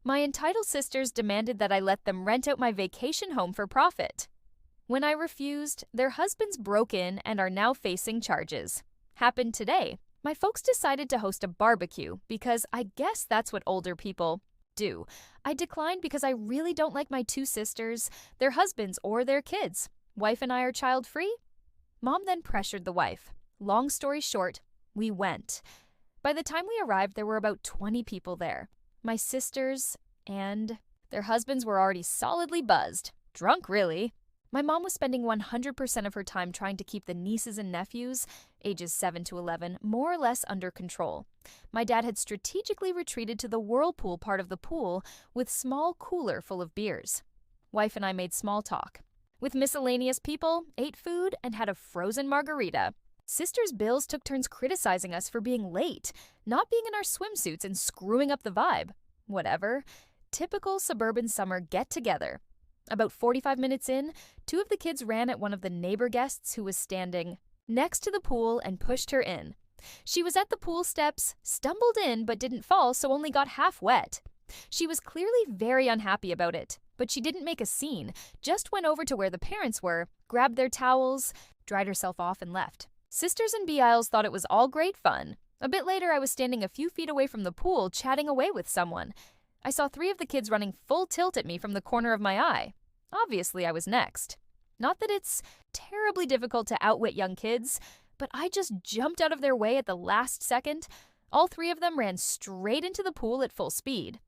My entitled sisters demanded that I let them rent out my vacation home for profit. When I refused, their husbands broke in and are now facing charges. Happened today. My folks decided to host a barbecue because I guess that's what older people do. I declined because I really don't like my two sisters, their husbands, or their kids. Wife and I are child free. Mom then pressured the wife. Long story short, we went. By the time we arrived, there were about 20 people there. My sisters and their husbands were already solidly buzzed. Drunk, really. My mom was spending 100% of her time trying to keep the nieces and nephews, ages 7 to 11, more or less under control. My dad had strategically retreated to the whirlpool part of the pool with small cooler full of beers. Wife and I made small talk. With miscellaneous people, ate food, and had a frozen margarita. Sisters' Bills took turns criticizing us for being late, not being in our swimsuits, and screwing up the vibe. Whatever. Typical suburban summer get-together. About 45 minutes in, two of the kids ran at one of the neighbor guests who was standing next to the pool and pushed her in. She was at the pool steps, stumbled in but didn't fall, so only got half wet. She was clearly very unhappy about it, but she didn't make a scene, just went over to where the parents were, grabbed their towels, dried herself off, and left. Sisters and BILs thought it was all great fun. A bit later, I was standing a few feet away from the pool, chatting away with someone. I saw 3 of the kids running full tilt at me from the corner of my eye. Obviously, I was next. Not that it's terribly difficult to outwit young kids, but I just jumped out of their way at the last second. All 3 of them ran straight into the pool at full speed.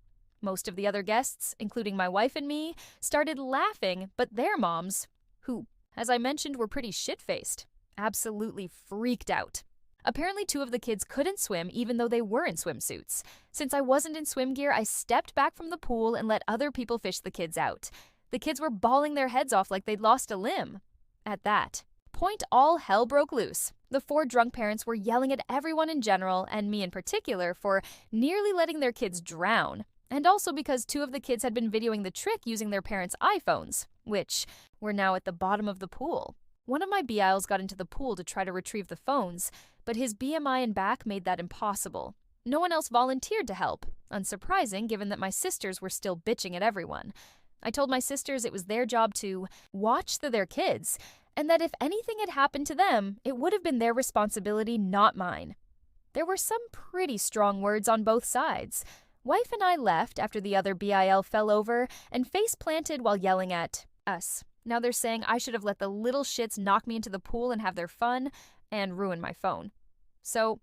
Most of the other guests, including my wife and me, started laughing, but their moms, who, as I mentioned, were pretty shit-faced, absolutely freaked out. Apparently 2 of the kids couldn't swim even though they were in swimsuits. Since I wasn't in swim gear, I stepped back from the pool and let other people fish the kids out. The kids were bawling their heads off like they'd lost a limb. At that point, all hell broke loose. The 4 drunk parents were yelling at everyone in general, and me in particular, for nearly letting their kids drown. And also because 2 of the kids had been videoing the trick using their parents' iPhones, which were now at the bottom of the pool. One of my BILs got into the pool to try to retrieve the phones, but his BMI and back made that impossible. No one else volunteered to help, unsurprising given that my sisters were still bitching at everyone. I told my sisters it was their job to watch their kids, and that if anything had happened to them, it would have been their responsibility, not mine. There were some pretty strong words on both sides. Wife and I left after the other BIL fell over and face-planted while yelling at us. Now they're saying I should have let the little shits knock me into the pool and have their fun and ruin my phone. So,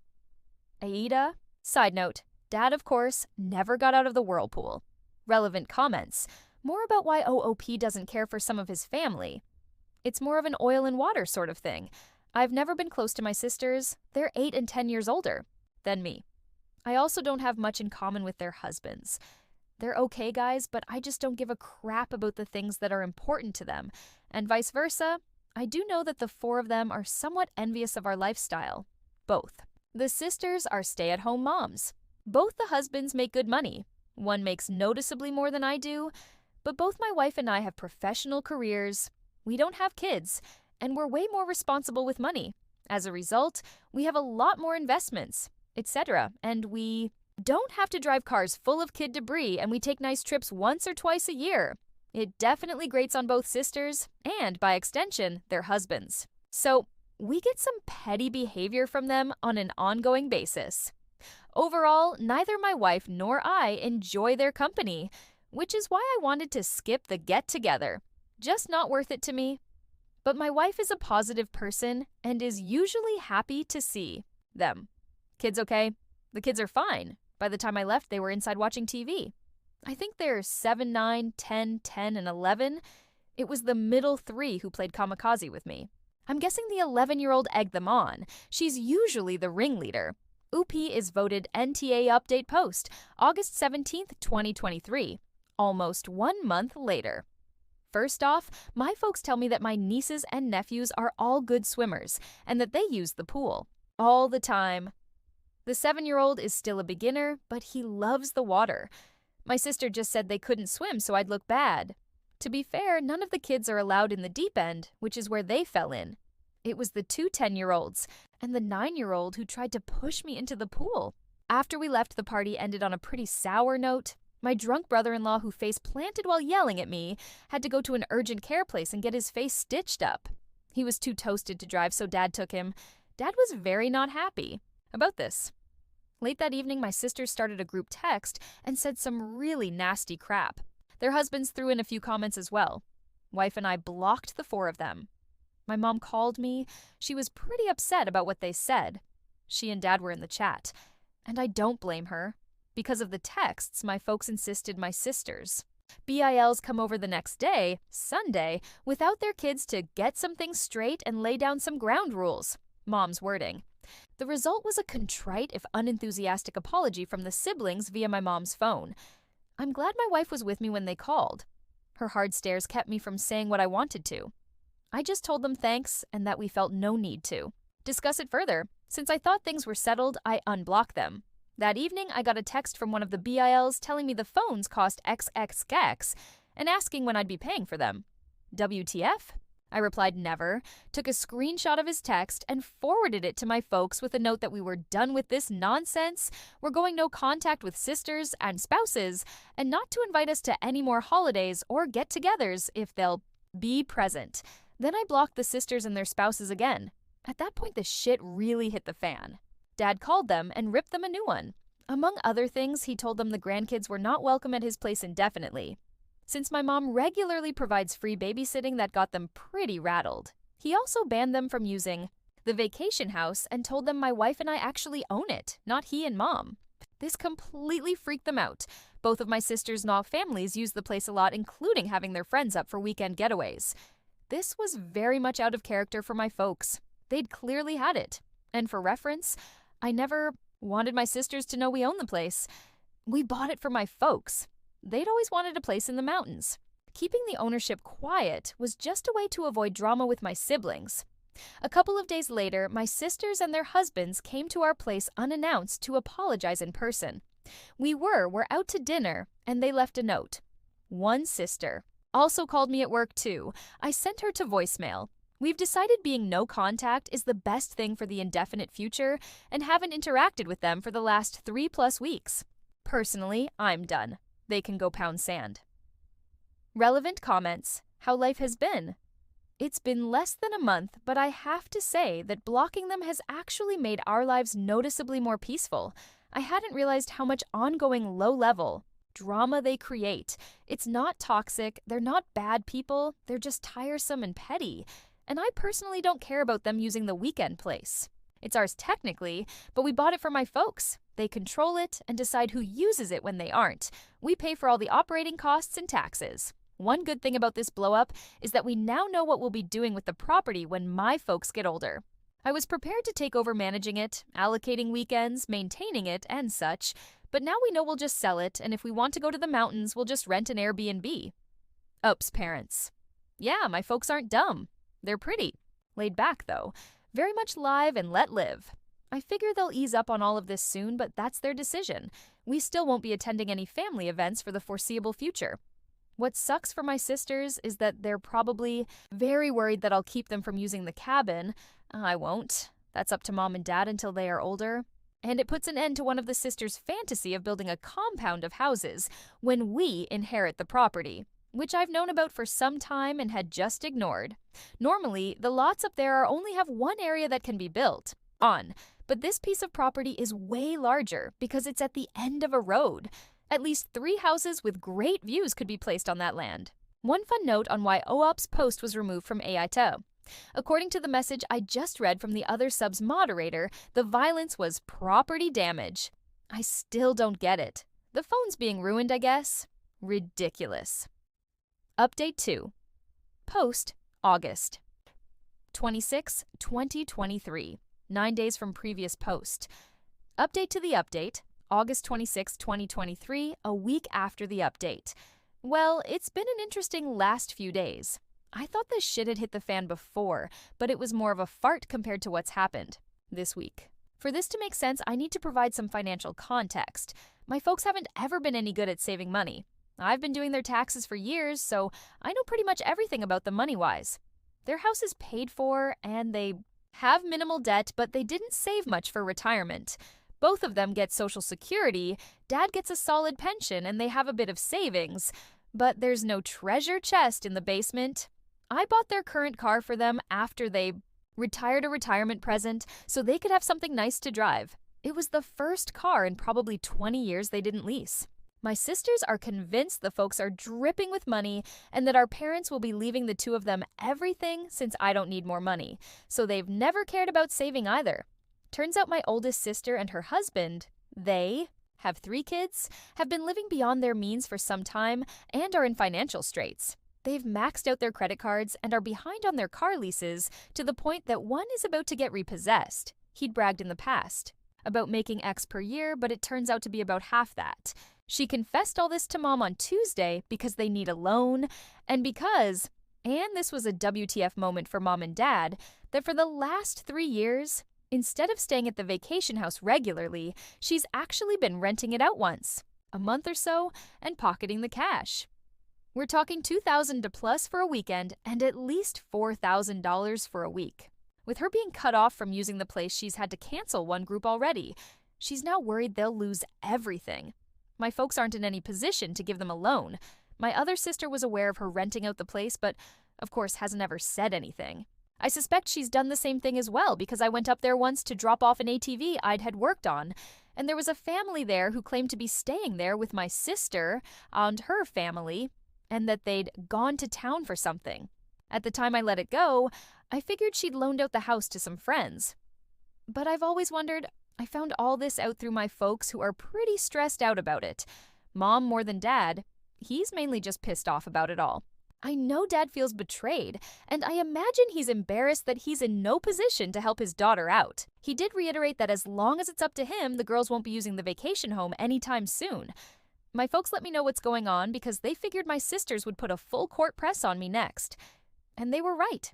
Aida? Side note, Dad, of course, never got out of the whirlpool. Relevant comments. More about why OOP doesn't care for some of his family. It's more of an oil and water sort of thing. I've never been close to my sisters. They're 8 and 10 years older than me. I also don't have much in common with their husbands. They're okay guys, but I just don't give a crap about the things that are important to them. And vice versa, I do know that the 4 of them are somewhat envious of our lifestyle. Both. The sisters are stay-at-home moms. Both the husbands make good money. One makes noticeably more than I do, but both my wife and I have professional careers. We don't have kids, and we're way more responsible with money. As a result, we have a lot more investments, etc., and we don't have to drive cars full of kid debris, and we take nice trips once or twice a year. It definitely grates on both sisters, and by extension, their husbands. So, we get some petty behavior from them on an ongoing basis. Overall, neither my wife nor I enjoy their company, which is why I wanted to skip the get-together. Just not worth it to me. But my wife is a positive person and is usually happy to see them. Kids okay? The kids are fine. By the time I left, they were inside watching TV. I think they're 7, 9, 10, 10, and 11. It was the middle 3 who played kamikaze with me. I'm guessing the 11-year-old egged them on. She's usually the ringleader. OOP is voted NTA Update Post, August 17th, 2023. Almost 1 month later. First off, my folks tell me that my nieces and nephews are all good swimmers and that they use the pool all the time. The 7-year-old is still a beginner, but he loves the water. My sister just said they couldn't swim, so I'd look bad. To be fair, none of the kids are allowed in the deep end, which is where they fell in. It was the 2 10-year-olds and the 9-year-old who tried to push me into the pool. After we left, the party ended on a pretty sour note. My drunk brother-in-law, who face planted while yelling at me, had to go to an urgent care place and get his face stitched up. He was too toasted to drive, so Dad took him. Dad was very not happy about this. Late that evening, my sisters started a group text and said some really nasty crap. Their husbands threw in a few comments as well. Wife and I blocked the 4 of them. My mom called me. She was pretty upset about what they said. She and Dad were in the chat. And I don't blame her. Because of the texts, my folks insisted my sisters. BILs come over the next day, Sunday, without their kids to get some things straight and lay down some ground rules. Mom's wording. The result was a contrite, if unenthusiastic apology from the siblings via my mom's phone. I'm glad my wife was with me when they called. Her hard stares kept me from saying what I wanted to. I just told them thanks and that we felt no need to discuss it further. Since I thought things were settled, I unblocked them. That evening, I got a text from one of the BILs telling me the phones cost XXX and asking when I'd be paying for them. WTF? I replied never, took a screenshot of his text, and forwarded it to my folks with a note that we were done with this nonsense, we're going no contact with sisters and spouses, and not to invite us to any more holidays or get-togethers if they'll be present. Then I blocked the sisters and their spouses again. At that point, the shit really hit the fan. Dad called them and ripped them a new one. Among other things, he told them the grandkids were not welcome at his place indefinitely. Since my mom regularly provides free babysitting, that got them pretty rattled. He also banned them from using the vacation house and told them my wife and I actually own it, not he and Mom. This completely freaked them out. Both of my sisters-in-law families use the place a lot, including having their friends up for weekend getaways. This was very much out of character for my folks. They'd clearly had it. And for reference, I never wanted my sisters to know we own the place. We bought it for my folks. They'd always wanted a place in the mountains. Keeping the ownership quiet was just a way to avoid drama with my siblings. A couple of days later, my sisters and their husbands came to our place unannounced to apologize in person. We're out to dinner, and they left a note. One sister also called me at work too. I sent her to voicemail. We've decided being no contact is the best thing for the indefinite future and haven't interacted with them for the last 3+ weeks. Personally, I'm done. They can go pound sand. Relevant comments. How life has been. It's been less than a month, but I have to say that blocking them has actually made our lives noticeably more peaceful. I hadn't realized how much ongoing low-level drama they create. It's not toxic, they're not bad people, they're just tiresome and petty. And I personally don't care about them using the weekend place. It's ours technically, but we bought it for my folks. They control it and decide who uses it when they aren't. We pay for all the operating costs and taxes. One good thing about this blow-up is that we now know what we'll be doing with the property when my folks get older. I was prepared to take over managing it, allocating weekends, maintaining it, and such, but now we know we'll just sell it, and if we want to go to the mountains, we'll just rent an Airbnb. Oops, parents. Yeah, my folks aren't dumb. They're pretty. Laid back, though. Very much live and let live. I figure they'll ease up on all of this soon, but that's their decision. We still won't be attending any family events for the foreseeable future. What sucks for my sisters is that they're probably very worried that I'll keep them from using the cabin. I won't. That's up to Mom and Dad until they are older. And it puts an end to one of the sisters' fantasy of building a compound of houses when we inherit the property, which I've known about for some time and had just ignored. Normally, the lots up there only have one area that can be built on, but this piece of property is way larger because it's at the end of a road. At least 3 houses with great views could be placed on that land. One fun note on why OOP's post was removed from AITO. According to the message I just read from the other sub's moderator, the violence was property damage. I still don't get it. The phone's being ruined, I guess. Ridiculous. Update 2. Post, August 26, 2023. 9 days from previous post. Update to the update, August 26, 2023, a week after the update. Well, it's been an interesting last few days. I thought this shit had hit the fan before, but it was more of a fart compared to what's happened this week. For this to make sense, I need to provide some financial context. My folks haven't ever been any good at saving money. I've been doing their taxes for years, so I know pretty much everything about them money-wise. Their house is paid for, and they have minimal debt, but they didn't save much for retirement. Both of them get Social Security, Dad gets a solid pension, and they have a bit of savings. But there's no treasure chest in the basement. I bought their current car for them after they retired a retirement present so they could have something nice to drive. It was the first car in probably 20 years they didn't lease. My sisters are convinced the folks are dripping with money and that our parents will be leaving the two of them everything since I don't need more money, so they've never cared about saving either. Turns out my oldest sister and her husband, they have 3 kids, have been living beyond their means for some time and are in financial straits. They've maxed out their credit cards and are behind on their car leases to the point that one is about to get repossessed. He'd bragged in the past about making X per year, but it turns out to be about half that. She confessed all this to Mom on Tuesday because they need a loan, and this was a WTF moment for Mom and Dad, that for the last 3 years, instead of staying at the vacation house regularly, she's actually been renting it out once, a month or so, and pocketing the cash. We're talking $2,000 to plus for a weekend and at least $4,000 for a week. With her being cut off from using the place, she's had to cancel one group already. She's now worried they'll lose everything. My folks aren't in any position to give them a loan. My other sister was aware of her renting out the place, but of course hasn't ever said anything. I suspect she's done the same thing as well because I went up there once to drop off an ATV I'd had worked on, and there was a family there who claimed to be staying there with my sister and her family, and that they'd gone to town for something. At the time I let it go, I figured she'd loaned out the house to some friends. But I've always wondered, I found all this out through my folks who are pretty stressed out about it. Mom more than Dad. He's mainly just pissed off about it all. I know Dad feels betrayed, and I imagine he's embarrassed that he's in no position to help his daughter out. He did reiterate that as long as it's up to him, the girls won't be using the vacation home anytime soon. My folks let me know what's going on because they figured my sisters would put a full court press on me next. And they were right.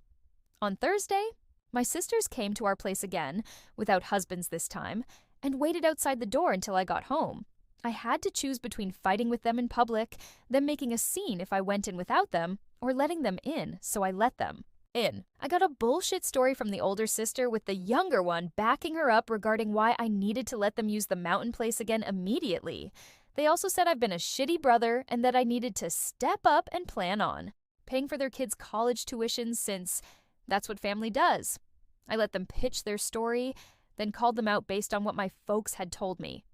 On Thursday, my sisters came to our place again, without husbands this time, and waited outside the door until I got home. I had to choose between fighting with them in public, them making a scene if I went in without them, or letting them in, so I let them in. I got a bullshit story from the older sister with the younger one backing her up regarding why I needed to let them use the mountain place again immediately. They also said I've been a shitty brother and that I needed to step up and plan on paying for their kids' college tuition since that's what family does. I let them pitch their story, then called them out based on what my folks had told me.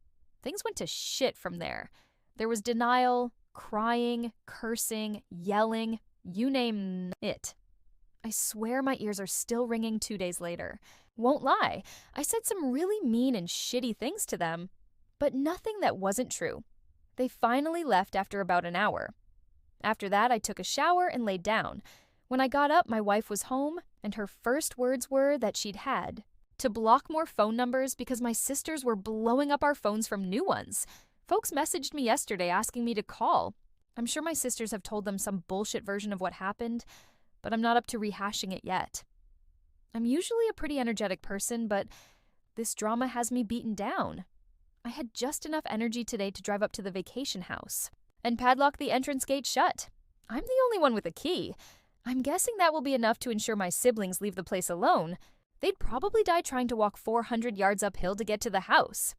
Things went to shit from there. There was denial, crying, cursing, yelling, you name it. I swear my ears are still ringing 2 days later. Won't lie, I said some really mean and shitty things to them, but nothing that wasn't true. They finally left after about an hour. After that, I took a shower and laid down. When I got up, my wife was home, and her first words were that she'd had to block more phone numbers because my sisters were blowing up our phones from new ones. Folks messaged me yesterday asking me to call. I'm sure my sisters have told them some bullshit version of what happened, but I'm not up to rehashing it yet. I'm usually a pretty energetic person, but this drama has me beaten down. I had just enough energy today to drive up to the vacation house and padlock the entrance gate shut. I'm the only one with a key. I'm guessing that will be enough to ensure my siblings leave the place alone. They'd probably die trying to walk 400 yards uphill to get to the house.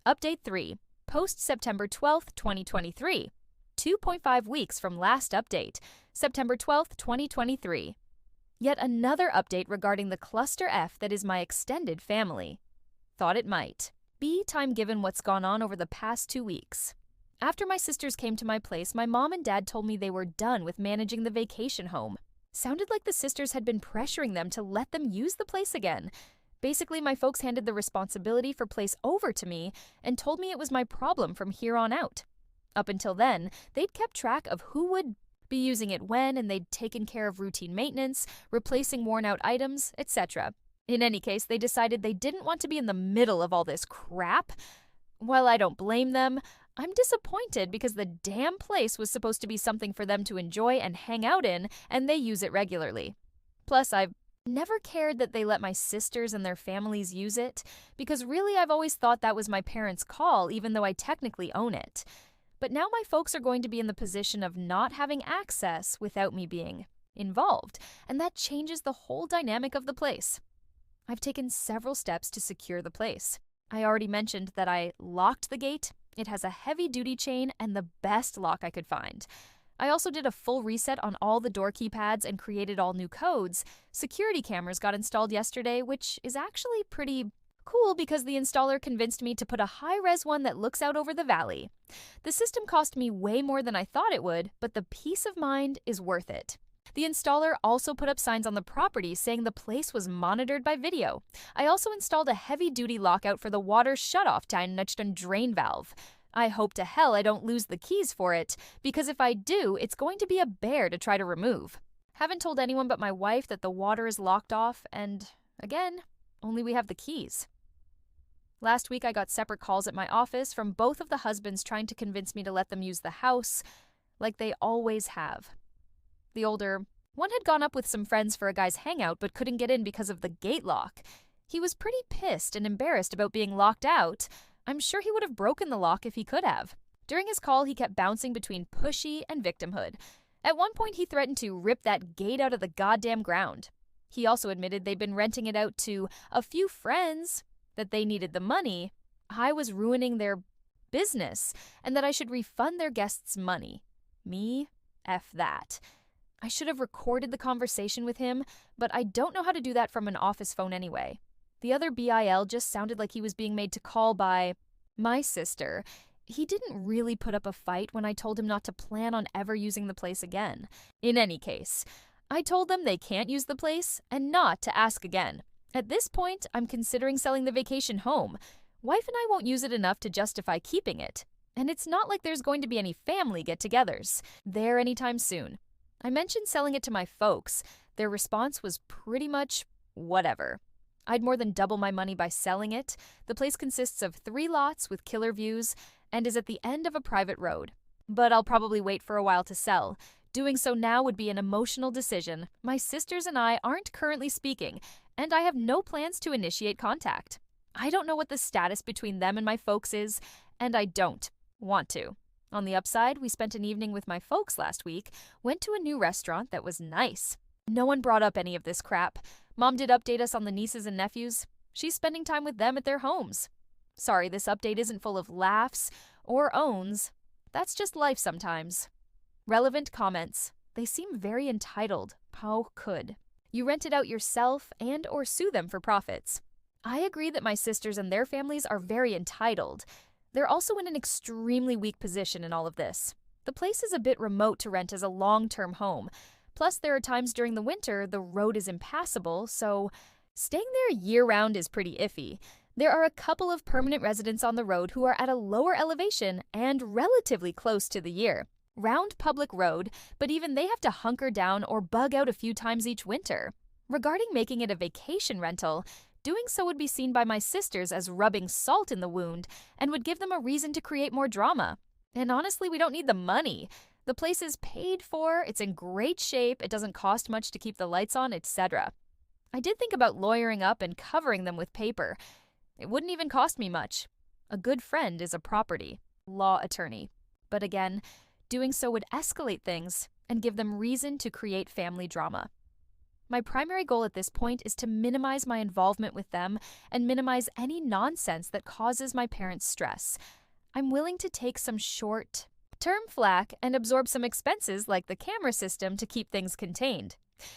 Update 3. Post September 12th, 2023. 2.5 weeks from last update, September 12th, 2023. Yet another update regarding the cluster F that is my extended family. Thought it might be time given what's gone on over the past 2 weeks. After my sisters came to my place, my mom and dad told me they were done with managing the vacation home. Sounded like the sisters had been pressuring them to let them use the place again. Basically, my folks handed the responsibility for place over to me and told me it was my problem from here on out. Up until then, they'd kept track of who would be using it when, and they'd taken care of routine maintenance, replacing worn-out items, etc. In any case, they decided they didn't want to be in the middle of all this crap. While I don't blame them, I'm disappointed because the damn place was supposed to be something for them to enjoy and hang out in, and they use it regularly. Plus, I've never cared that they let my sisters and their families use it, because really I've always thought that was my parents' call, even though I technically own it. But now my folks are going to be in the position of not having access without me being involved, and that changes the whole dynamic of the place. I've taken several steps to secure the place. I already mentioned that I locked the gate. It has a heavy-duty chain and the best lock I could find. I also did a full reset on all the door keypads and created all new codes. Security cameras got installed yesterday, which is actually pretty cool because the installer convinced me to put a high-res one that looks out over the valley. The system cost me way more than I thought it would, but the peace of mind is worth it. The installer also put up signs on the property saying the place was monitored by video. I also installed a heavy-duty lockout for the water shutoff to drain valve. I hope to hell I don't lose the keys for it, because if I do, it's going to be a bear to try to remove. Haven't told anyone but my wife that the water is locked off, and again, only we have the keys. Last week I got separate calls at my office from both of the husbands trying to convince me to let them use the house, like they always have. The older one had gone up with some friends for a guy's hangout but couldn't get in because of the gate lock. He was pretty pissed and embarrassed about being locked out. I'm sure he would have broken the lock if he could have. During his call, he kept bouncing between pushy and victimhood. At one point, he threatened to rip that gate out of the goddamn ground. He also admitted they'd been renting it out to a few friends, that they needed the money, I was ruining their business, and that I should refund their guests' money. Me? F that. I should have recorded the conversation with him, but I don't know how to do that from an office phone anyway. The other BIL just sounded like he was being made to call by my sister. He didn't really put up a fight when I told him not to plan on ever using the place again. In any case, I told them they can't use the place and not to ask again. At this point, I'm considering selling the vacation home. Wife and I won't use it enough to justify keeping it. And it's not like there's going to be any family get-togethers there anytime soon. I mentioned selling it to my folks. Their response was pretty much whatever. I'd more than double my money by selling it. The place consists of 3 lots with killer views and is at the end of a private road. But I'll probably wait for a while to sell. Doing so now would be an emotional decision. My sisters and I aren't currently speaking, and I have no plans to initiate contact. I don't know what the status between them and my folks is, and I don't want to. On the upside, we spent an evening with my folks last week, went to a new restaurant that was nice. No one brought up any of this crap. Mom did update us on the nieces and nephews. She's spending time with them at their homes. Sorry, this update isn't full of laughs or owns. That's just life sometimes. Relevant comments. They seem very entitled. How could? You rent it out yourself and or sue them for profits. I agree that my sisters and their families are very entitled. They're also in an extremely weak position in all of this. The place is a bit remote to rent as a long-term home. Plus, there are times during the winter the road is impassable, so staying there year-round is pretty iffy. There are a couple of permanent residents on the road who are at a lower elevation and relatively close to the year. Round public road, but even they have to hunker down or bug out a few times each winter. Regarding making it a vacation rental, doing so would be seen by my sisters as rubbing salt in the wound and would give them a reason to create more drama. And honestly, we don't need the money. The place is paid for, it's in great shape, it doesn't cost much to keep the lights on, etc. I did think about lawyering up and covering them with paper. It wouldn't even cost me much. A good friend is a property law attorney. But again, doing so would escalate things and give them reason to create family drama. My primary goal at this point is to minimize my involvement with them and minimize any nonsense that causes my parents stress. I'm willing to take some short-term flack and absorb some expenses like the camera system to keep things contained.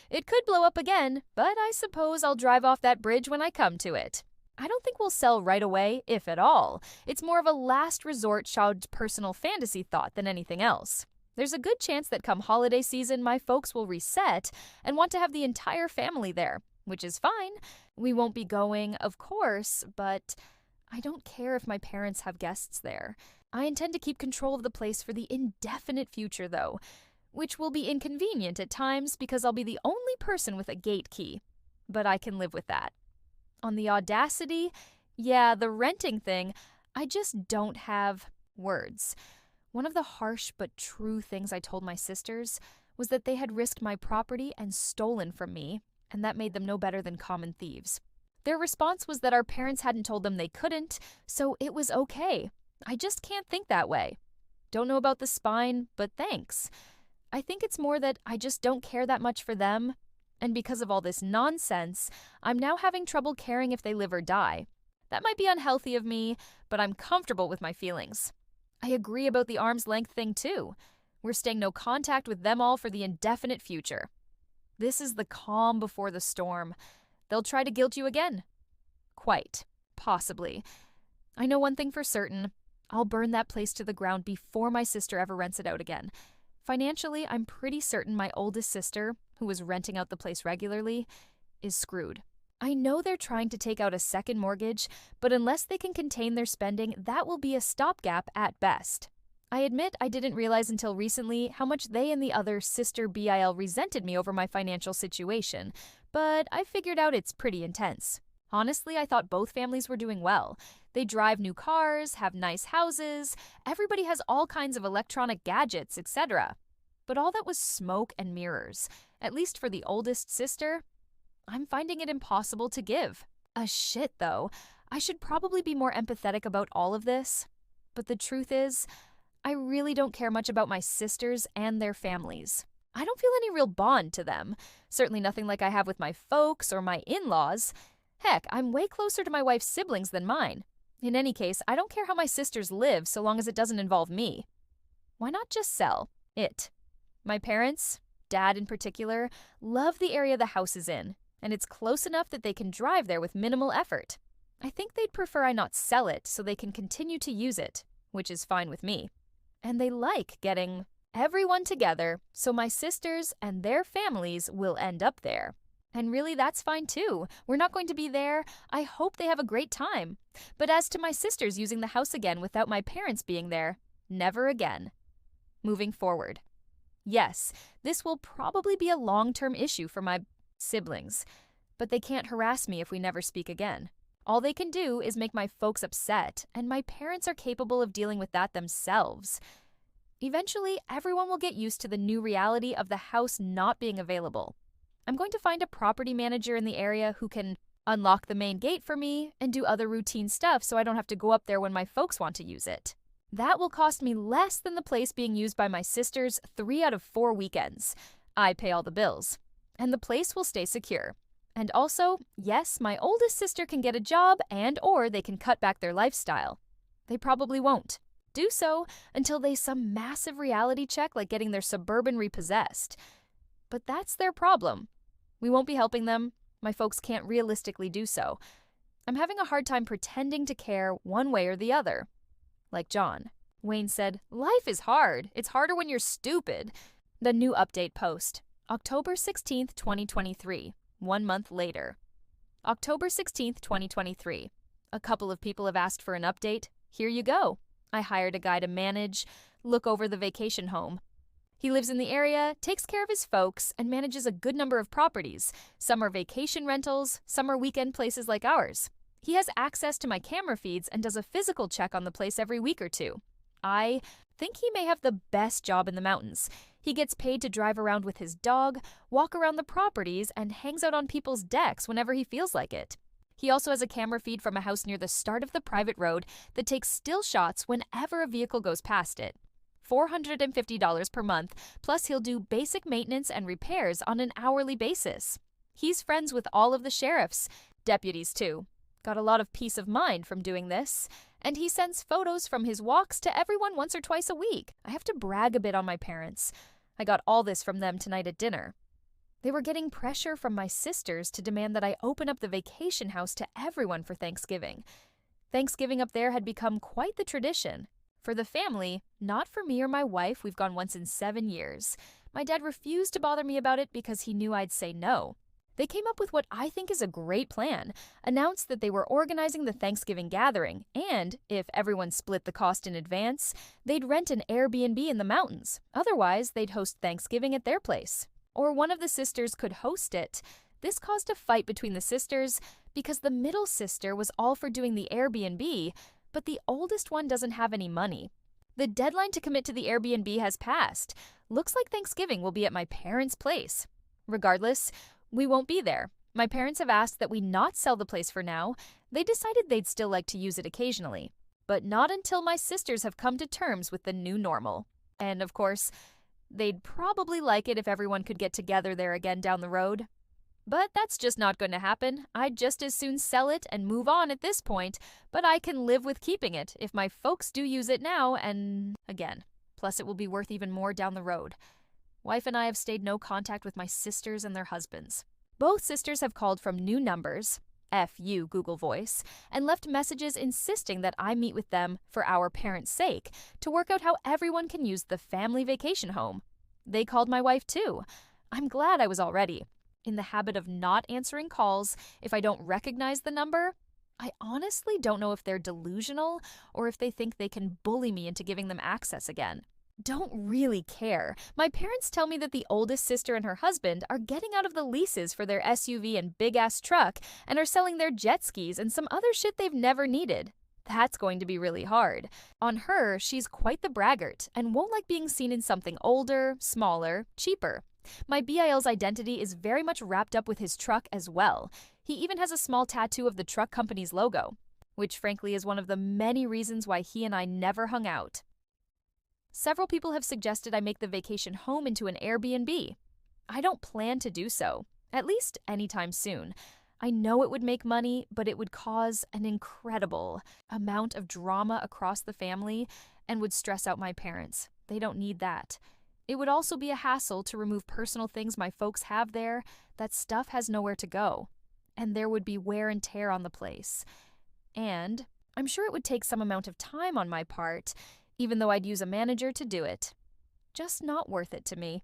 It could blow up again, but I suppose I'll drive off that bridge when I come to it. I don't think we'll sell right away, if at all. It's more of a last resort child's personal fantasy thought than anything else. There's a good chance that come holiday season, my folks will reset and want to have the entire family there, which is fine. We won't be going, of course, but I don't care if my parents have guests there. I intend to keep control of the place for the indefinite future, though, which will be inconvenient at times because I'll be the only person with a gate key. But I can live with that. On the audacity, yeah, the renting thing, I just don't have words. One of the harsh but true things I told my sisters was that they had risked my property and stolen from me, and that made them no better than common thieves. Their response was that our parents hadn't told them they couldn't, so it was okay. I just can't think that way. Don't know about the spine, but thanks. I think it's more that I just don't care that much for them, and because of all this nonsense, I'm now having trouble caring if they live or die. That might be unhealthy of me, but I'm comfortable with my feelings. I agree about the arm's length thing too. We're staying no contact with them all for the indefinite future. This is the calm before the storm. They'll try to guilt you again. Quite. Possibly. I know one thing for certain. I'll burn that place to the ground before my sister ever rents it out again. Financially, I'm pretty certain my oldest sister, who was renting out the place regularly, is screwed. I know they're trying to take out a second mortgage, but unless they can contain their spending, that will be a stopgap at best. I admit I didn't realize until recently how much they and the other sister BIL resented me over my financial situation, but I figured out it's pretty intense. Honestly, I thought both families were doing well. They drive new cars, have nice houses, everybody has all kinds of electronic gadgets, etc. But all that was smoke and mirrors, at least for the oldest sister. I'm finding it impossible to give. A shit, though. I should probably be more empathetic about all of this. But the truth is, I really don't care much about my sisters and their families. I don't feel any real bond to them. Certainly nothing like I have with my folks or my in-laws. Heck, I'm way closer to my wife's siblings than mine. In any case, I don't care how my sisters live so long as it doesn't involve me. Why not just sell it? My parents, Dad in particular, love the area the house is in, and it's close enough that they can drive there with minimal effort. I think they'd prefer I not sell it so they can continue to use it, which is fine with me. And they like getting everyone together so my sisters and their families will end up there. And really, that's fine too. We're not going to be there. I hope they have a great time. But as to my sisters using the house again without my parents being there, never again. Moving forward. Yes, this will probably be a long-term issue for my siblings, but they can't harass me if we never speak again. All they can do is make my folks upset, and my parents are capable of dealing with that themselves. Eventually, everyone will get used to the new reality of the house not being available. I'm going to find a property manager in the area who can unlock the main gate for me and do other routine stuff so I don't have to go up there when my folks want to use it. That will cost me less than the place being used by my sisters 3 out of 4 weekends. I pay all the bills. And the place will stay secure. And also, yes, my oldest sister can get a job and/or they can cut back their lifestyle. They probably won't. Do so until they some massive reality check like getting their Suburban repossessed. But that's their problem. We won't be helping them. My folks can't realistically do so. I'm having a hard time pretending to care one way or the other. Like John. Wayne said, "Life is hard. It's harder when you're stupid." The new update post. October 16th, 2023. 1 month later. October 16th, 2023. A couple of people have asked for an update. Here you go. I hired a guy to manage, look over the vacation home. He lives in the area, takes care of his folks, and manages a good number of properties. Some are vacation rentals, some are weekend places like ours. He has access to my camera feeds and does a physical check on the place every week or two. I think he may have the best job in the mountains. He gets paid to drive around with his dog, walk around the properties, and hangs out on people's decks whenever he feels like it. He also has a camera feed from a house near the start of the private road that takes still shots whenever a vehicle goes past it. $450 per month, plus he'll do basic maintenance and repairs on an hourly basis. He's friends with all of the sheriffs, deputies too. Got a lot of peace of mind from doing this. And he sends photos from his walks to everyone once or twice a week. I have to brag a bit on my parents. I got all this from them tonight at dinner. They were getting pressure from my sisters to demand that I open up the vacation house to everyone for Thanksgiving. Thanksgiving up there had become quite the tradition. For the family, not for me or my wife, we've gone once in 7 years. My dad refused to bother me about it because he knew I'd say no. They came up with what I think is a great plan, announced that they were organizing the Thanksgiving gathering, and, if everyone split the cost in advance, they'd rent an Airbnb in the mountains. Otherwise, they'd host Thanksgiving at their place. Or one of the sisters could host it. This caused a fight between the sisters because the middle sister was all for doing the Airbnb, but the oldest one doesn't have any money. The deadline to commit to the Airbnb has passed. Looks like Thanksgiving will be at my parents' place. Regardless, we won't be there. My parents have asked that we not sell the place for now. They decided they'd still like to use it occasionally, but not until my sisters have come to terms with the new normal. And of course, they'd probably like it if everyone could get together there again down the road. But that's just not going to happen. I'd just as soon sell it and move on at this point, but I can live with keeping it if my folks do use it now and again. Plus, it will be worth even more down the road. Wife and I have stayed no contact with my sisters and their husbands. Both sisters have called from new numbers, F you Google Voice, and left messages insisting that I meet with them for our parents' sake to work out how everyone can use the family vacation home. They called my wife too. I'm glad I was already in the habit of not answering calls if I don't recognize the number. I honestly don't know if they're delusional or if they think they can bully me into giving them access again. Don't really care. My parents tell me that the oldest sister and her husband are getting out of the leases for their SUV and big-ass truck and are selling their jet skis and some other shit they've never needed. That's going to be really hard. On her, she's quite the braggart and won't like being seen in something older, smaller, cheaper. My BIL's identity is very much wrapped up with his truck as well. He even has a small tattoo of the truck company's logo, which frankly is one of the many reasons why he and I never hung out. Several people have suggested I make the vacation home into an Airbnb. I don't plan to do so, at least anytime soon. I know it would make money, but it would cause an incredible amount of drama across the family and would stress out my parents. They don't need that. It would also be a hassle to remove personal things my folks have there. That stuff has nowhere to go. And there would be wear and tear on the place. And I'm sure it would take some amount of time on my part, even though I'd use a manager to do it. Just not worth it to me.